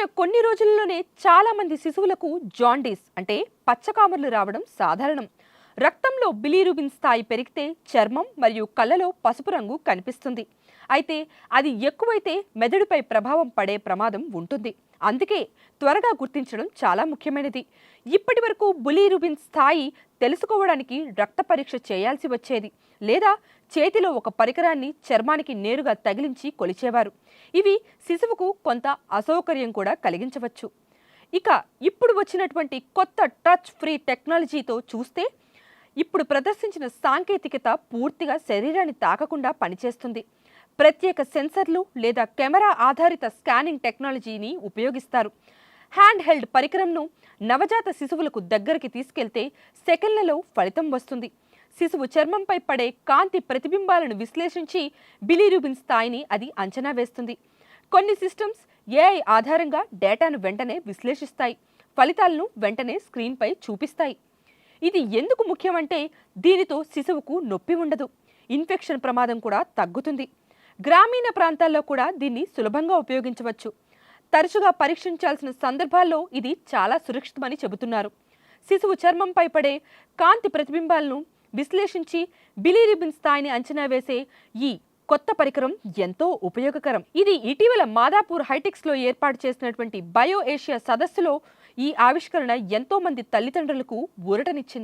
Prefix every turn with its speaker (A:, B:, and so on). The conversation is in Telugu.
A: పుట్టిన కొన్ని రోజుల్లోనే చాలా మంది శిశువులకు జాండీస్ అంటే పచ్చకామర్లు రావడం సాధారణం. రక్తంలో బిలీరుబిన్ స్థాయి పెరిగితే చర్మం మరియు కళ్ళలో పసుపు రంగు కనిపిస్తుంది. అయితే అది ఎక్కువైతే మెదడుపై ప్రభావం పడే ప్రమాదం ఉంటుంది. అందుకే త్వరగా గుర్తించడం చాలా ముఖ్యమైనది. ఇప్పటి వరకు బిలీరుబిన్ స్థాయి తెలుసుకోవడానికి రక్త పరీక్ష చేయాల్సి వచ్చేది, లేదా చేతిలో ఒక పరికరాన్ని చర్మానికి నేరుగా తగిలించి కొలిచేవారు. ఇవి శిశువుకు కొంత అసౌకర్యం కూడా కలిగించవచ్చు. ఇక ఇప్పుడు వచ్చినటువంటి కొత్త టచ్ ఫ్రీ టెక్నాలజీతో చూస్తే ఇప్పుడు ప్రదర్శించిన సాంకేతికత పూర్తిగా శరీరాన్ని తాకకుండా పనిచేస్తుంది. ప్రత్యేక సెన్సర్లు లేదా కెమెరా ఆధారిత స్కానింగ్ టెక్నాలజీని ఉపయోగిస్తారు. హ్యాండ్ హెల్డ్ పరికరంను నవజాత శిశువులకు దగ్గరికి తీసుకెళ్తే సెకన్లలో ఫలితం వస్తుంది. శిశువు చర్మంపై పడే కాంతి ప్రతిబింబాలను విశ్లేషించి బిలీరుబిన్ స్థాయిని అది అంచనా వేస్తుంది. కొన్ని సిస్టమ్స్ ఏఐ ఆధారంగా డేటాను వెంటనే విశ్లేషిస్తాయి, ఫలితాలను వెంటనే స్క్రీన్పై చూపిస్తాయి. ఇది ఎందుకు ముఖ్యమంటే దీనితో శిశువుకు నొప్పి ఉండదు, ఇన్ఫెక్షన్ ప్రమాదం కూడా తగ్గుతుంది. గ్రామీణ ప్రాంతాల్లో కూడా దీన్ని సులభంగా ఉపయోగించవచ్చు. తరచుగా పరీక్షించాల్సిన సందర్భాల్లో ఇది చాలా సురక్షితమని చెబుతున్నారు. శిశువు చర్మంపై పడే కాంతి ప్రతిబింబాలను విశ్లేషించి బిలీరుబిన్ స్థాయిని అంచనా వేసే ఈ కొత్త పరికరం ఎంతో ఉపయోగకరం. ఇది ఇటీవల మాదాపూర్ హైటెక్స్లో ఏర్పాటు చేసినటువంటి బయో ఏషియా సదస్సులో ఈ ఆవిష్కరణ ఎంతో మంది తల్లిదండ్రులకు ఊరటనిచ్చింది.